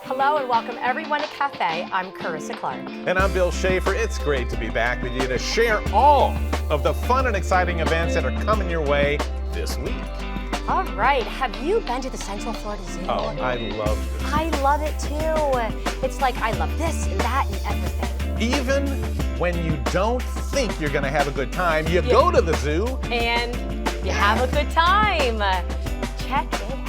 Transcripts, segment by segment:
Hello and welcome everyone to Cafe. I'm Carissa Clark. And I'm Bill Schaefer. It's great to be back with you to share all of the fun and exciting events that are coming your way this week. All right, have you been to the Central Florida Zoo? Oh, I love this. I love it too. It's like I love this and that and everything. Even when you don't think you're going to have a good time, you go to the zoo. And you have a good time. Check it out.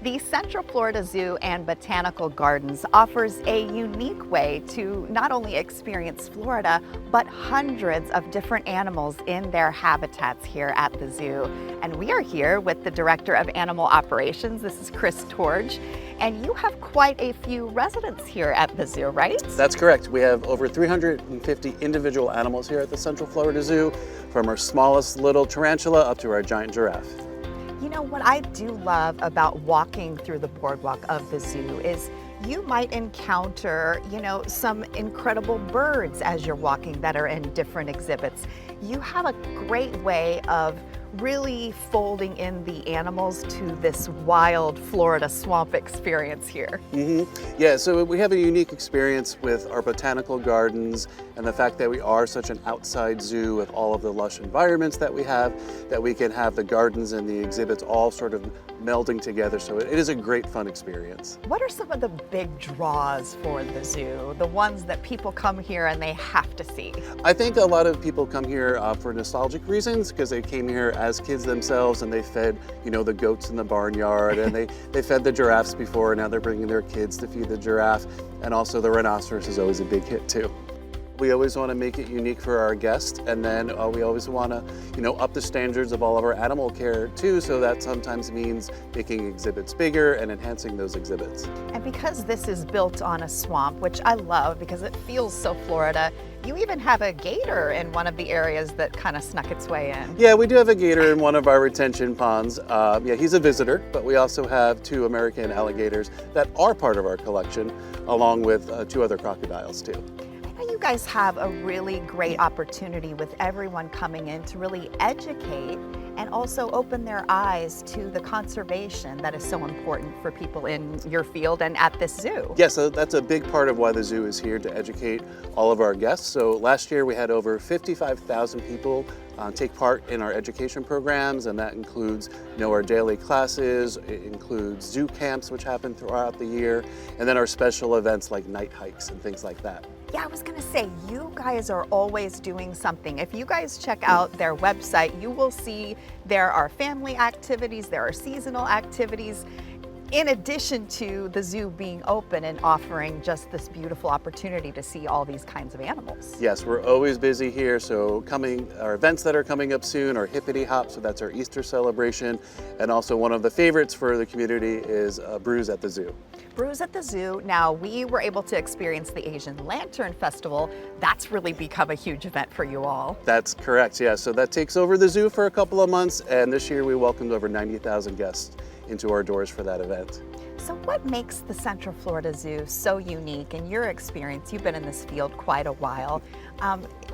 The Central Florida Zoo and Botanical Gardens offers a unique way to not only experience Florida, but hundreds of different animals in their habitats here at the zoo. And we are here with the Director of Animal Operations. This is Chris Torge. And you have quite a few residents here at the zoo, right? That's correct. We have over 350 individual animals here at the Central Florida Zoo, from our smallest little tarantula up to our giant giraffe. You know, what I do love about walking through the boardwalk of the zoo is you might encounter, some incredible birds as you're walking that are in different exhibits. You have a great way of really folding in the animals to this wild Florida swamp experience here. Yeah, so we have a unique experience with our botanical gardens and the fact that we are such an outside zoo with all of the lush environments that we have, that we can have the gardens and the exhibits all sort of melding together. So it is a great fun experience. What are some of the big draws for the zoo? The ones that people come here and they have to see? I think a lot of people come here for nostalgic reasons, because they came here as kids themselves and they fed, the goats in the barnyard, and they fed the giraffes before, and now they're bringing their kids to feed the giraffe. And also the rhinoceros is always a big hit too. We always want to make it unique for our guests, and then we always want to, up the standards of all of our animal care too, so that sometimes means making exhibits bigger and enhancing those exhibits. And because this is built on a swamp, which I love because it feels so Florida, you even have a gator in one of the areas that kind of snuck its way in. Yeah, we do have a gator in one of our retention ponds. He's a visitor, but we also have 2 American alligators that are part of our collection, along with 2 other crocodiles too. You guys have a really great opportunity with everyone coming in to really educate and also open their eyes to the conservation that is so important for people in your field and at this zoo. Yes, so that's a big part of why the zoo is here, to educate all of our guests. So last year we had over 55,000 people take part in our education programs, and that includes our daily classes, it includes zoo camps which happen throughout the year, and then our special events like night hikes and things like that. Yeah, I was gonna say, you guys are always doing something. If you guys check out their website, you will see there are family activities, there are seasonal activities, in addition to the zoo being open and offering just this beautiful opportunity to see all these kinds of animals. Yes, we're always busy here. So our events that are coming up soon are Hippity Hop, so that's our Easter celebration. And also one of the favorites for the community is Brews at the Zoo. Brews at the Zoo. Now, we were able to experience the Asian Lantern Festival. That's really become a huge event for you all. That's correct, yeah. So that takes over the zoo for a couple of months, and this year we welcomed over 90,000 guests into our doors for that event. So what makes the Central Florida Zoo so unique in your experience? You've been in this field quite a while.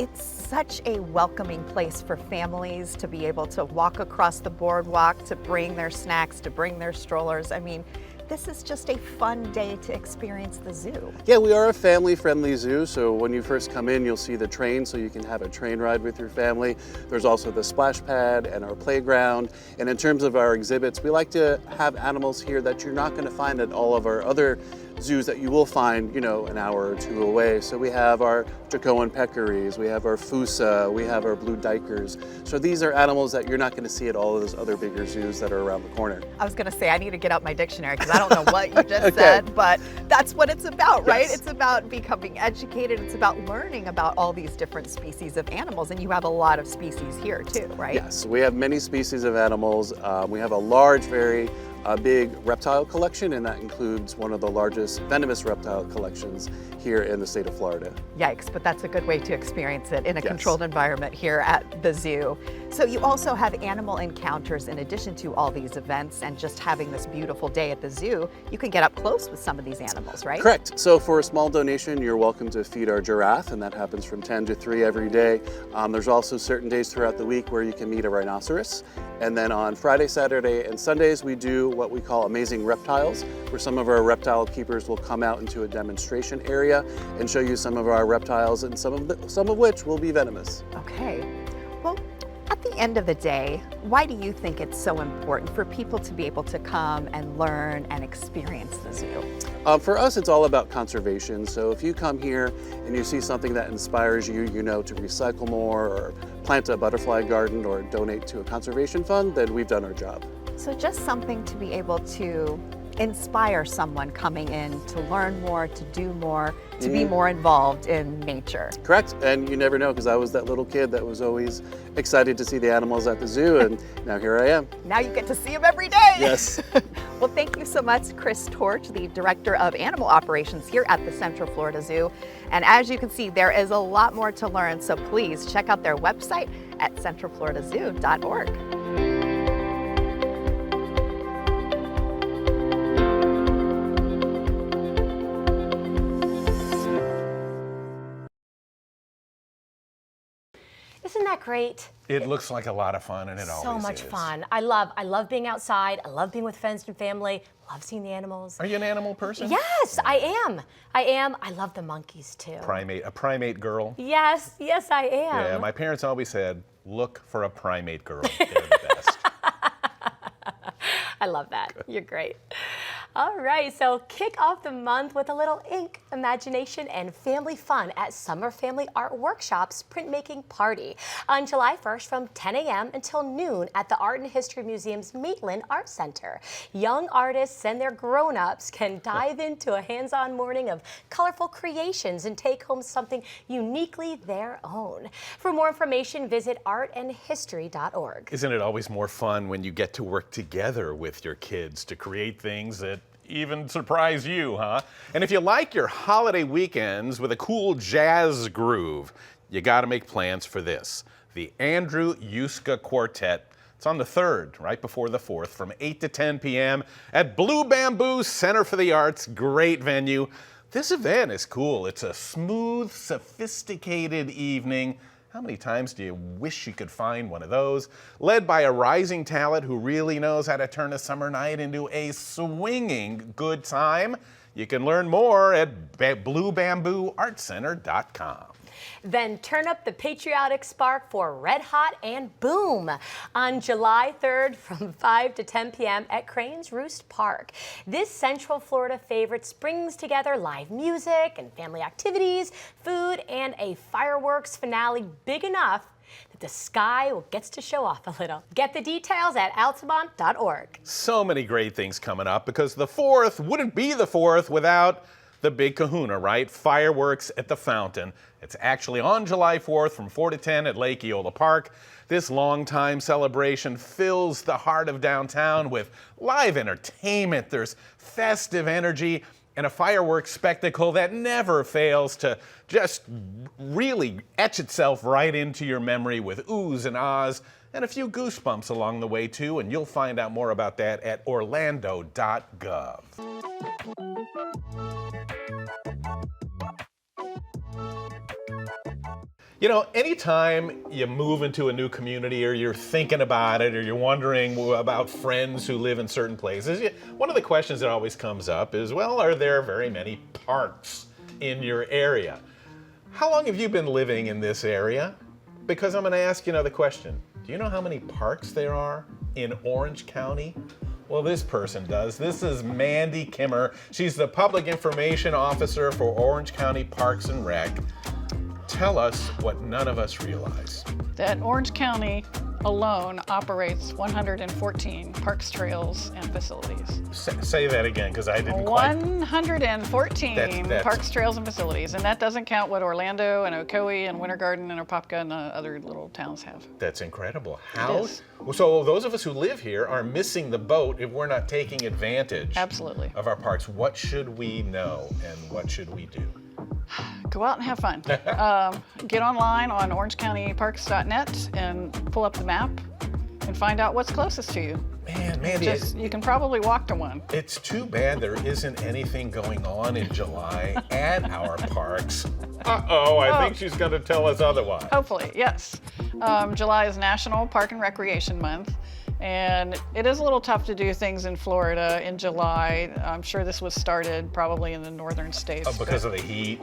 It's such a welcoming place for families to be able to walk across the boardwalk, to bring their snacks, to bring their strollers. I mean, this is just a fun day to experience the zoo. Yeah, we are a family-friendly zoo, so when you first come in, you'll see the train, so you can have a train ride with your family. There's also the splash pad and our playground. And in terms of our exhibits, we like to have animals here that you're not going to find at all of our other zoos that you will find, an hour or 2 away. So we have our Jacoan peccaries, we have our Fusa, we have our blue duikers. So these are animals that you're not going to see at all of those other bigger zoos that are around the corner. I was going to say, I need to get out my dictionary because I don't know what you just said, but that's what it's about, right? Yes. It's about becoming educated. It's about learning about all these different species of animals, and you have a lot of species here too, right? Yes, we have many species of animals. We have a large, very big reptile collection, and that includes one of the largest venomous reptile collections here in the state of Florida. Yikes, but that's a good way to experience it in a controlled environment here at the zoo. So you also have animal encounters in addition to all these events and just having this beautiful day at the zoo. You can get up close with some of these animals, right? Correct. So for a small donation, you're welcome to feed our giraffe, and that happens from 10 to 3 every day. There's also certain days throughout the week where you can meet a rhinoceros. And then on Friday, Saturday, and Sundays, we do what we call Amazing Reptiles, where some of our reptile keepers will come out into a demonstration area and show you some of our reptiles, and some of which will be venomous. Okay. Well, at the end of the day, why do you think it's so important for people to be able to come and learn and experience the zoo? For us, it's all about conservation. So if you come here and you see something that inspires you, to recycle more or plant a butterfly garden or donate to a conservation fund, then we've done our job. So just something to be able to inspire someone coming in to learn more, to do more, to be more involved in nature. Correct, and you never know, because I was that little kid that was always excited to see the animals at the zoo, and now here I am. Now you get to see them every day. Yes. Well, thank you so much, Chris Torch, the Director of Animal Operations here at the Central Florida Zoo. And as you can see, there is a lot more to learn, so please check out their website at centralfloridazoo.org. Isn't that great? It looks like a lot of fun, and it always is. So much fun. I love being outside. I love being with friends and family. Love seeing the animals. Are you an animal person? Yes, I am. I love the monkeys too. A primate girl? Yes, I am. Yeah, my parents always said, look for a primate girl. They're the best. I love that. You're great. All right, so kick off the month with a little ink, imagination, and family fun at Summer Family Art Workshop's Printmaking Party on July 1st from 10 a.m. until noon at the Art and History Museum's Maitland Art Center. Young artists and their grown-ups can dive into a hands-on morning of colorful creations and take home something uniquely their own. For more information, visit artandhistory.org. Isn't it always more fun when you get to work together with your kids to create things that even surprise you, huh? And if you like your holiday weekends with a cool jazz groove, you got to make plans for this. The Andrew Yuska Quartet. It's on the 3rd, right before the 4th, from 8 to 10 p.m. at Blue Bamboo Center for the Arts. Great venue. This event is cool. It's a smooth, sophisticated evening. How many times do you wish you could find one of those? Led by a rising talent who really knows how to turn a summer night into a swinging good time. You can learn more at bluebambooartcenter.com. Then turn up the patriotic spark for Red Hot and Boom on July 3rd from 5 to 10 p.m. at Crane's Roost Park. This Central Florida favorite brings together live music and family activities, food, and a fireworks finale big enough that the sky gets to show off a little. Get the details at altamont.org. So many great things coming up, because the 4th wouldn't be the 4th without the big kahuna, right? Fireworks at the fountain. It's actually on July 4th from 4 to 10 at Lake Eola Park. This long-time celebration fills the heart of downtown with live entertainment. There's festive energy and a fireworks spectacle that never fails to just really etch itself right into your memory with oohs and ahs and a few goosebumps along the way too, and you'll find out more about that at orlando.gov. You know, anytime you move into a new community, or you're thinking about it, or you're wondering about friends who live in certain places, one of the questions that always comes up is, well, are there very many parks in your area? How long have you been living in this area? Because I'm going to ask you another question. Do you know how many parks there are in Orange County? Well, this person does. This is Mandy Kimmer. She's the Public Information Officer for Orange County Parks and Rec. Tell us what none of us realize. That Orange County alone operates 114 parks, trails, and facilities. Say that again, because I didn't quite. 114 That's- parks, trails, and facilities, and that doesn't count what Orlando and Ocoee and Winter Garden and Apopka and other little towns have. That's incredible. is. So those of us who live here are missing the boat if we're not taking advantage Absolutely. of our parks. What should we know and what should we do? Go out and have fun. Get online on orangecountyparks.net and pull up the map and find out what's closest to you. Man, Mandy, You can probably walk to one. it's too bad there isn't anything going on in July at our parks. Uh-oh, I think she's going to tell us otherwise. Hopefully, yes. July is National Park and Recreation Month, and it is a little tough to do things in Florida in July. I'm sure this was started probably in the northern states. Because of the heat.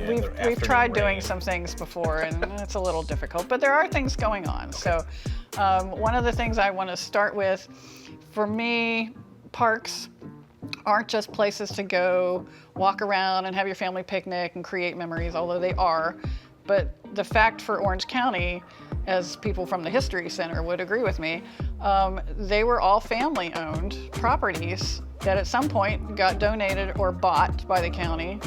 We've tried doing some things before, and it's a little difficult, but there are things going on. So one of the things I want to start with, for me, parks aren't just places to go walk around and have your family picnic and create memories, although they are. But the fact for Orange County, as people from the History Center would agree with me, they were all family-owned properties that at some point got donated or bought by the county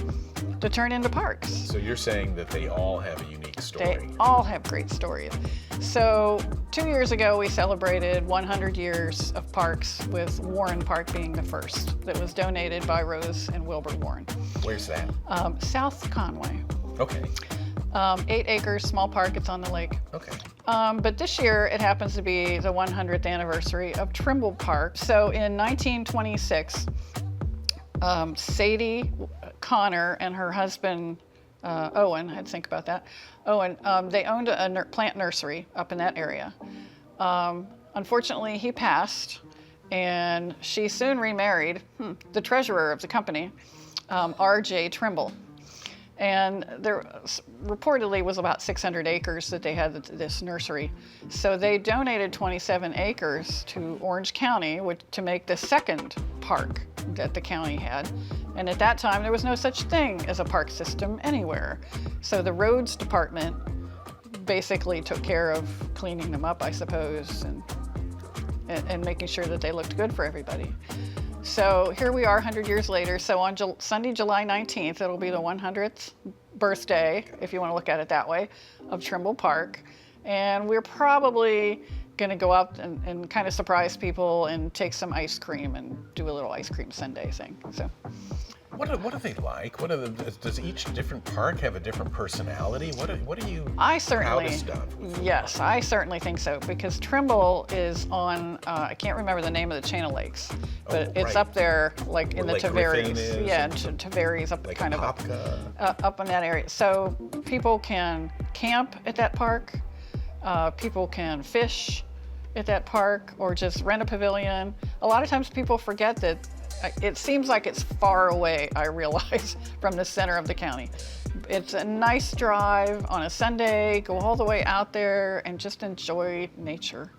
to turn into parks. So you're saying that they all have a unique story. They all have great stories. So 2 years ago, we celebrated 100 years of parks, with Warren Park being the first that was donated by Rose and Wilbur Warren. Where's that? South Conway. Okay. 8 acres, small park, it's on the lake. Okay. But this year, it happens to be the 100th anniversary of Trimble Park. So in 1926, Sadie Connor and her husband, Owen, I had to think about that. Owen, they owned a plant nursery up in that area. Unfortunately, he passed, and she soon remarried the treasurer of the company, R.J. Trimble. And there reportedly was about 600 acres that they had this nursery. So they donated 27 acres to Orange County to make the second park that the county had. And at that time, there was no such thing as a park system anywhere. So the roads department basically took care of cleaning them up, I suppose, and making sure that they looked good for everybody. So here we are 100 years later. So on Sunday, July 19th, it'll be the 100th birthday, if you want to look at it that way, of Trimble Park. And we're probably going to go up and kind of surprise people and take some ice cream and do a little ice cream sundae thing. So. What are they like? Does each different park have a different personality? What are you proudest of? Yes, I certainly think so, because Trimble is on, I can't remember the name of the chain of lakes, but it's up there like in the Tavares. Yeah, Tavares up like kind of Apopka. up in that area. So people can camp at that park, people can fish at that park, or just rent a pavilion. A lot of times people forget that it seems like it's far away, I realize, from the center of the county. It's a nice drive on a Sunday, go all the way out there and just enjoy nature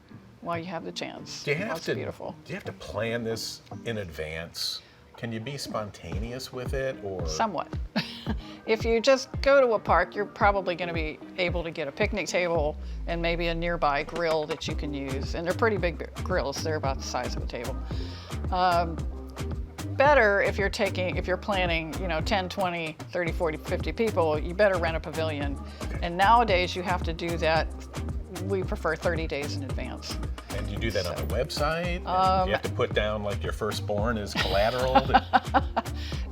while you have the chance. It's beautiful. Do you have to plan this in advance? Can you be spontaneous with it, or? Somewhat. If you just go to a park, you're probably going to be able to get a picnic table and maybe a nearby grill that you can use. And they're pretty big grills. They're about the size of a table. Better if you're planning, 10, 20, 30, 40, 50 people, you better rent a pavilion. And nowadays you have to do that, we prefer 30 days in advance. And you do that on the website? Do you have to put down like your firstborn as collateral?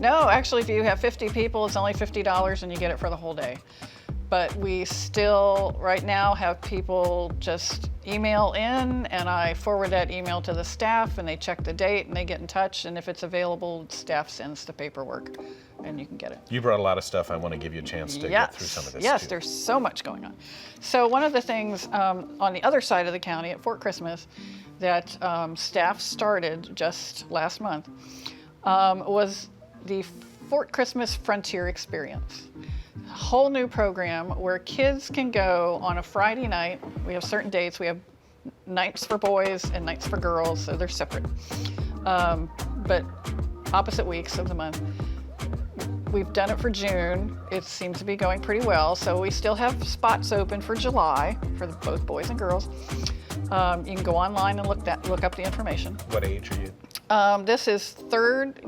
No, actually, if you have 50 people, it's only $50 and you get it for the whole day. But we still, right now, have people just email in, and I forward that email to the staff, and they check the date, and they get in touch, and if it's available, staff sends the paperwork, and you can get it. You brought a lot of stuff. I want to give you a chance to get through some of this, Yes, too. there's so much going on. So one of the things on the other side of the county at Fort Christmas that staff started just last month was the Fort Christmas Frontier Experience. A whole new program where kids can go on a Friday night. We have certain dates. We have nights for boys and nights for girls, so they're separate. But opposite weeks of the month. We've done it for June. It seems to be going pretty well. So we still have spots open for July for both boys and girls. You can go online and look up the information. What age are you? This is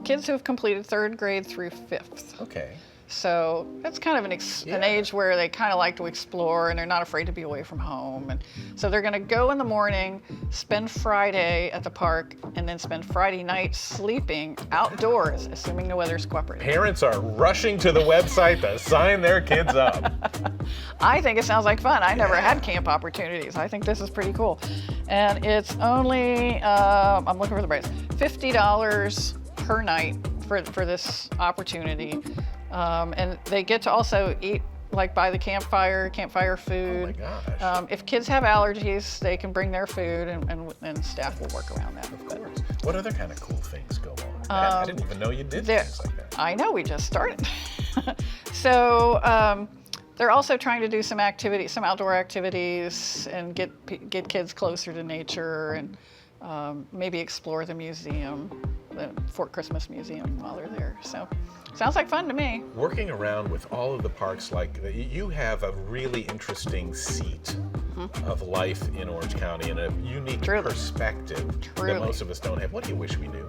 kids who have completed 3rd grade through 5th. Okay. So it's kind of an age where they kind of like to explore and they're not afraid to be away from home. And so they're going to go in the morning, spend Friday at the park, and then spend Friday night sleeping outdoors, assuming the weather's cooperative. Parents are rushing to the website to sign their kids up. I think it sounds like fun. I never had camp opportunities. I think this is pretty cool. And it's only, I'm looking for the price, $50 per night for this opportunity. And they get to also eat like by the campfire food. Oh my gosh. If kids have allergies, they can bring their food and staff will work around that. Of course. What other kind of cool things go on? I didn't even know you did things like that. I know, we just started. So they're also trying to do some activities, some outdoor activities, and get kids closer to nature, and maybe explore the museum, the Fort Christmas Museum while they're there. So sounds like fun to me. Working around with all of the parks, like you have a really interesting seat of life in Orange County and a unique perspective that most of us don't have. What do you wish we knew?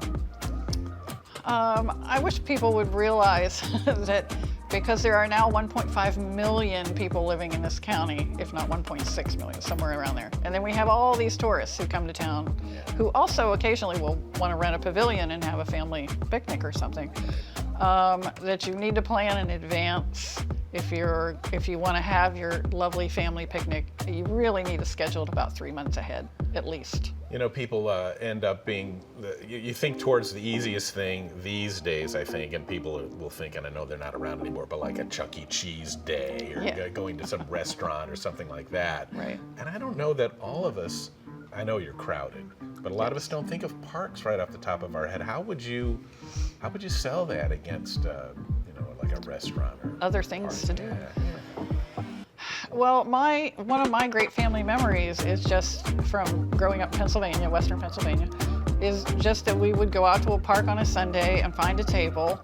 I wish people would realize that because there are now 1.5 million people living in this county, if not 1.6 million, somewhere around there. And then we have all these tourists who come to town who also occasionally will want to rent a pavilion and have a family picnic or something. That you need to plan in advance. If you want to have your lovely family picnic, you really need to schedule it about 3 months ahead, at least. You know, people end up being, you think towards the easiest thing these days, I think, and people will think, and I know they're not around anymore, but like a Chuck E. Cheese day or going to some restaurant or something like that. Right. And I don't know that all of us, I know you're crowded, but a lot of us don't think of parks right off the top of our head. How would you sell that against, like a restaurant or other things to do? Yeah. Well, one of my great family memories is just from growing up in Pennsylvania, Western Pennsylvania, is just that we would go out to a park on a Sunday and find a table,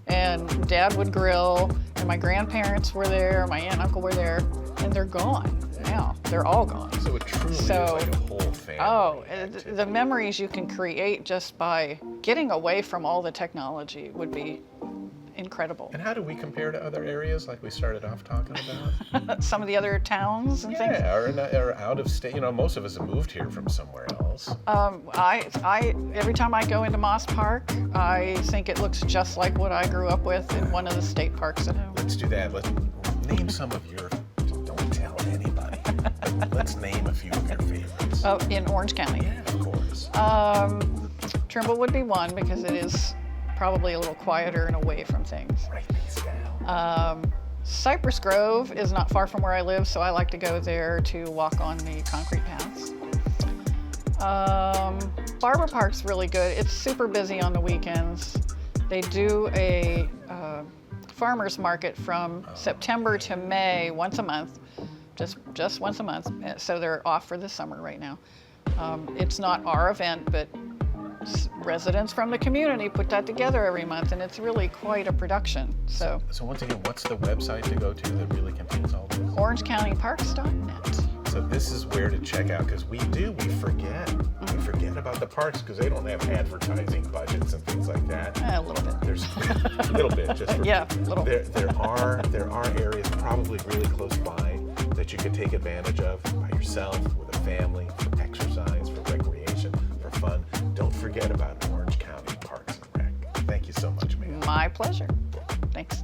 and Dad would grill, and my grandparents were there, my aunt and uncle were there, and they're gone now. They're all gone. So it truly is like a whole family. Oh, activity. the memories you can create just by getting away from all the technology would be incredible. And how do we compare to other areas like we started off talking about? Some of the other towns and things. Yeah, or out of state. You know, most of us have moved here from somewhere else. I every time I go into Moss Park, I think it looks just like what I grew up with in one of the state parks at home. Let's do that. Let's name some of your, don't tell anybody. Let's name a few of your favorites. Oh, in Orange County. Yeah, of course. Trimble would be one because it is probably a little quieter and away from things. Write these down. Cypress Grove is not far from where I live, so I like to go there to walk on the concrete paths. Barber Park's really good. It's super busy on the weekends. They do a farmer's market from September to May once a month, just once a month. So they're off for the summer right now. It's not our event, but residents from the community put that together every month, and it's really quite a production. So once again, what's the website to go to that really contains all this? OrangeCountyParks.net. So this is where to check out, because we forget. We forget about the parks because they don't have advertising budgets and things like that. A little bit. There's a little bit, just for Yeah, a little. There are areas probably really close by that you could take advantage of by yourself, with a family, for exercise, for recreation, for fun. Don't forget about Orange County Parks and Rec. Thank you so much, Mia. My pleasure. Thanks.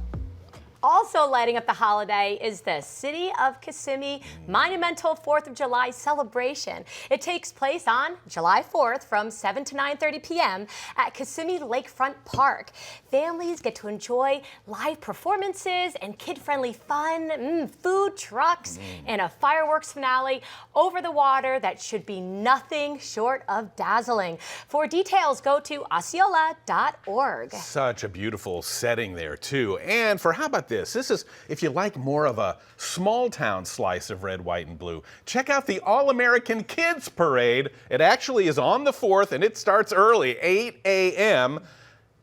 Also lighting up the holiday is the City of Kissimmee Monumental 4th of July celebration. It takes place on July 4th from 7 to 9:30 p.m. at Kissimmee Lakefront Park. Families get to enjoy live performances and kid-friendly fun, food trucks, and a fireworks finale over the water that should be nothing short of dazzling. For details, go to osceola.org. Such a beautiful setting there, too. And for how about this? This is, if you like more of a small town slice of red, white, and blue, check out the All-American Kids Parade. It actually is on the 4th, and it starts early, 8 a.m.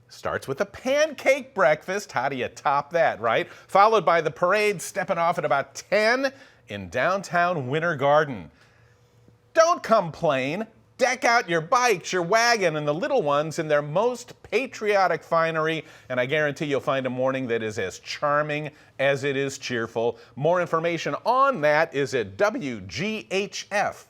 Starts with a pancake breakfast. How do you top that, right? Followed by the parade stepping off at about 10 in downtown Winter Garden. Don't complain. Deck out your bikes, your wagon, and the little ones in their most patriotic finery, and I guarantee you'll find a morning that is as charming as it is cheerful. More information on that is at WGHF.org.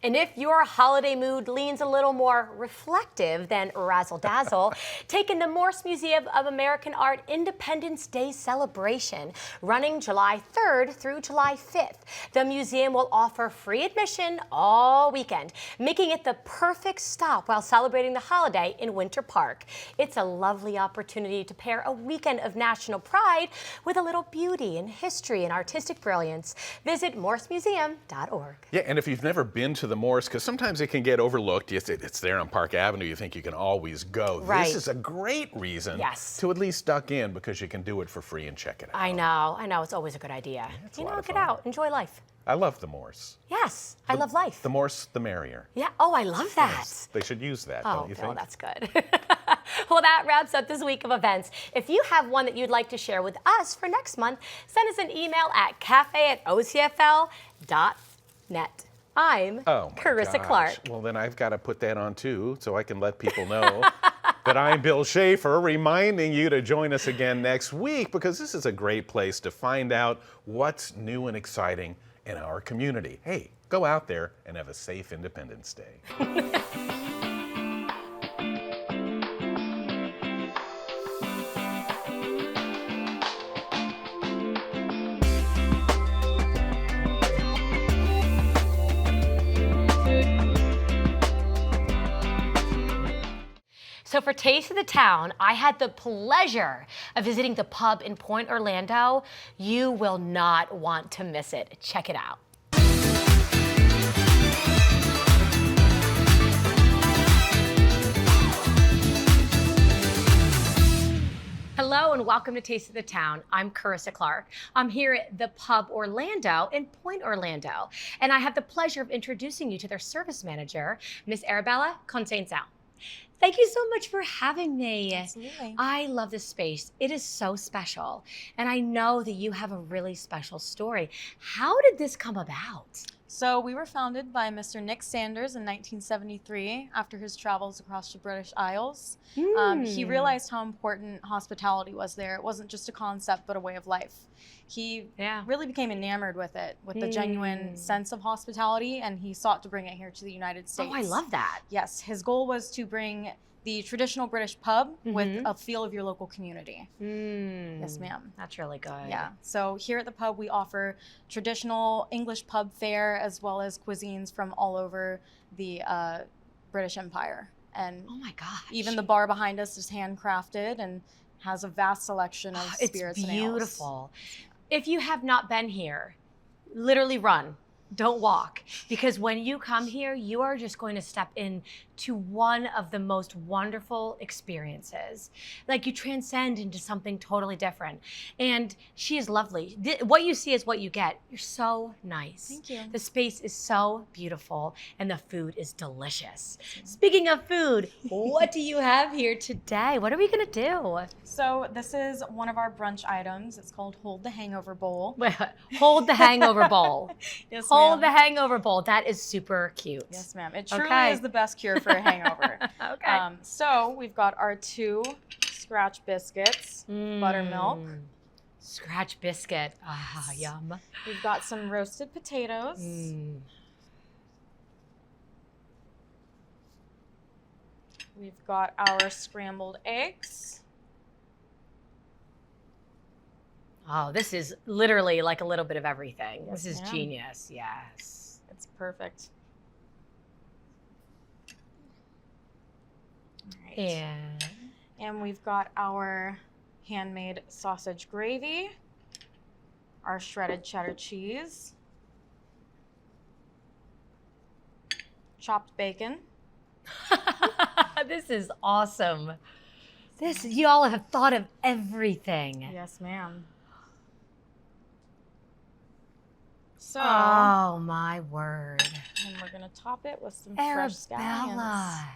And if your holiday mood leans a little more reflective than razzle dazzle, take in the Morse Museum of American Art Independence Day celebration running July 3rd through July 5th. The museum will offer free admission all weekend, making it the perfect stop while celebrating the holiday in Winter Park. It's a lovely opportunity to pair a weekend of national pride with a little beauty and history and artistic brilliance. Visit morsemuseum.org. Yeah, and if you've never been to the Morse, because sometimes it can get overlooked, it's there on Park Avenue, you think you can always go. Right. This is a great reason Yes. to at least duck in because you can do it for free and check it out. I know, it's always a good idea. it's a lot of Get fun. out, enjoy life. I love the Morse. Yes, I love life. The Morse, the merrier. Yeah, oh, I love that. Yes, they should use that, Oh, don't you think? that's good. Well, that wraps up this week of events. If you have one that you'd like to share with us for next month, send us an email at cafe@ocfl.net. I'm Oh, my Carissa gosh. Clark. Well, then I've got to put that on too, so I can let people know that I'm Bill Schaefer, reminding you to join us again next week because this is a great place to find out what's new and exciting in our community. Hey, go out there and have a safe Independence Day. So for Taste of the Town, I had the pleasure of visiting the pub in Point Orlando. You will not want to miss it. Check it out. Hello and welcome to Taste of the Town. I'm Carissa Clark. I'm here at the Pub Orlando in Point Orlando, and I have the pleasure of introducing you to their service manager, Miss Arabella Consenso. Thank you so much for having me. Absolutely. I love this space. It is so special, and I know that you have a really special story. How did this come about? So we were founded by Mr. Nick Sanders in 1973 after his travels across the British Isles. He realized how important hospitality was there. It wasn't just a concept, but a way of life. He really became enamored with it, with the genuine sense of hospitality, and he sought to bring it here to the United States. Oh, I love that. Yes, his goal was to bring the traditional British pub with a feel of your local community. Yes, ma'am. That's really good. Yeah. So here at the pub, we offer traditional English pub fare as well as cuisines from all over the British Empire. And Oh my gosh. even the bar behind us is handcrafted and has a vast selection of spirits It's and ales. beautiful. If you have not been here, literally run. Don't walk, because when you come here, you are just going to step into one of the most wonderful experiences. Like you transcend into something totally different. And she is lovely. What you see is what you get. You're so nice. Thank you. The space is so beautiful and the food is delicious. Speaking of food, what do you have here today? What are we gonna do? So this is one of our brunch items. It's called Hold the Hangover Bowl. Wait, hold the hangover bowl. Yes, Hold ma'am. the hangover bowl. That is super cute. Yes, ma'am. It truly Okay. is the best cure for a hangover. Okay. So we've got our 2 scratch biscuits, buttermilk. Scratch biscuit. Ah, yum. We've got some roasted potatoes. We've got our scrambled eggs. Oh, this is literally like a little bit of everything. Yes, This is ma'am. genius. Yes. It's perfect. All right. And we've got our handmade sausage gravy, our shredded cheddar cheese, chopped bacon. This is awesome. You all have thought of everything. Yes, ma'am. So, Oh my word. and we're gonna top it with some fresh scallions. Arabella.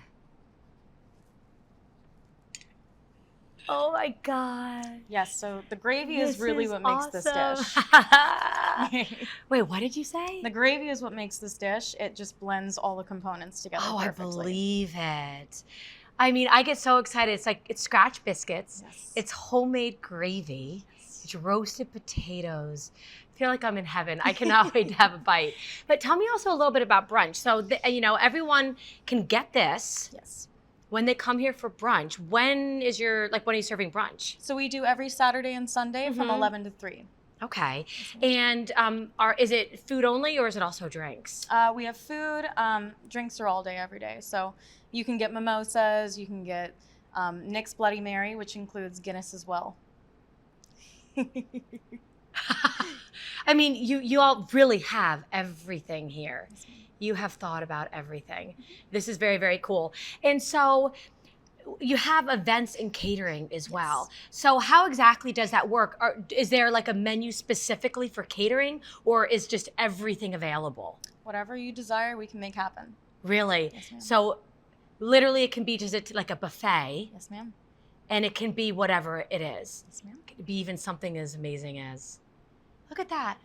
Oh my God. Yes, so the gravy is This really is what makes this awesome. dish. Wait, what did you say? The gravy is what makes this dish. It just blends all the components together Oh, I perfectly. believe it. I mean, I get so excited. It's like, it's scratch biscuits. Yes. It's homemade gravy. It's roasted potatoes. I feel like I'm in heaven. I cannot wait to have a bite. But tell me also a little bit about brunch. So, you know, everyone can get this Yes. when they come here for brunch. When are you serving brunch? So we do every Saturday and Sunday from 11 to 3. Okay. And is it food only or is it also drinks? We have food. Drinks are all day, every day. So you can get mimosas. You can get Nick's Bloody Mary, which includes Guinness as well. I mean, you all really have everything here. You have thought about everything. This is very, very cool. And so you have events and catering as well. So how exactly does that work? Is there like a menu specifically for catering, or is just everything available? Whatever you desire, we can make happen. Really? Yes, ma'am. So literally it can be just like a buffet, Yes, ma'am. and it can be whatever it is. Yes, ma'am. It could be even something as amazing as, look at that.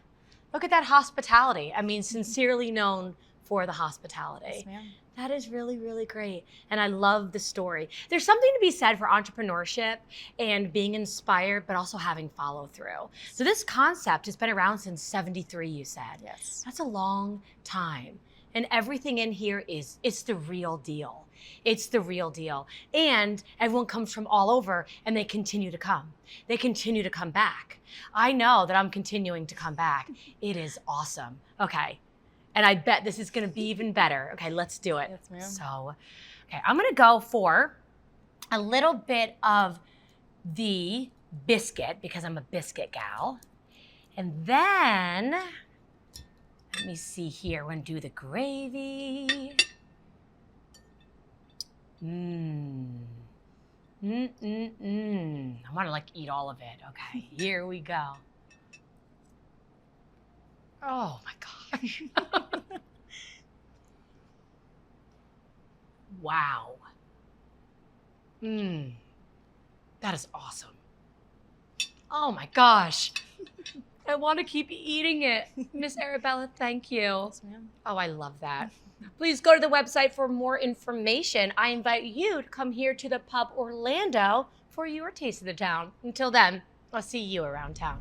Look at that hospitality. I mean, sincerely known for the hospitality. Yes, ma'am. That is really, really great. And I love the story. There's something to be said for entrepreneurship and being inspired, but also having follow through. So this concept has been around since 73, you said. Yes. That's a long time. And everything in here it's the real deal. It's the real deal. And everyone comes from all over and they continue to come. They continue to come back. I know that I'm continuing to come back. It is awesome. Okay. And I bet this is going to be even better. Okay, let's do it. Yes, ma'am. So, okay, I'm going to go for a little bit of the biscuit because I'm a biscuit gal. And then, let me see here. We're going to do the gravy. I want to like eat all of it. Okay, here we go. Oh my gosh. Wow. That is awesome. Oh my gosh. I want to keep eating it. Miss Arabella, thank you. Yes, ma'am. Oh, I love that. Please go to the website for more information. I invite you to come here to the Pub Orlando for your taste of the town. Until then, I'll see you around town.